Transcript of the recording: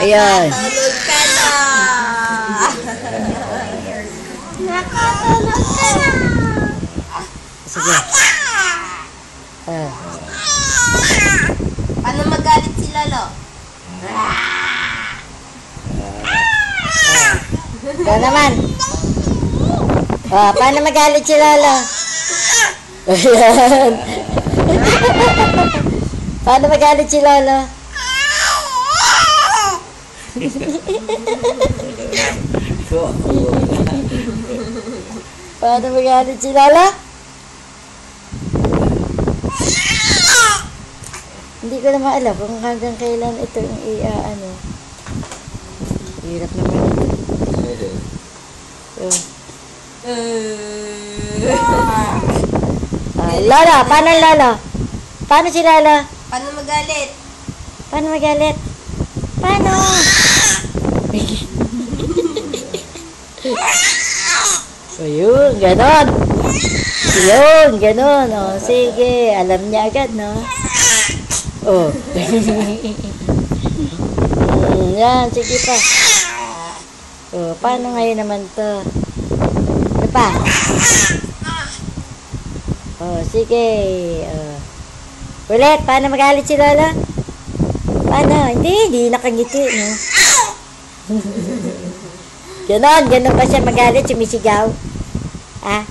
Ayan. Nakatulog ka na. Nakatulog ka na. Sige. Paano magalit si Lolo? Ikaw naman. Paano magalit si Lolo? Ayan. Paano magalit si Lolo? Paano magalit si Lolo? Hindi ko naman alam kung hanggang kailan ito yung ano. Hirap naman ito. Lolo, paano Lolo? Paano si Lolo? Paano magalit? Paano magalit? Paano? So yun, ganon. Yun, ganon. O, sige, alam niya agad, no? Oh. Yan, sige pa. Oh, paano ngayon naman to? Ano pa? Oh, sige. Ulit, paano magalit si Lola? Paano? Hindi nakangiti, no? Ganon pa siya magalit, sumisigaw. Ah?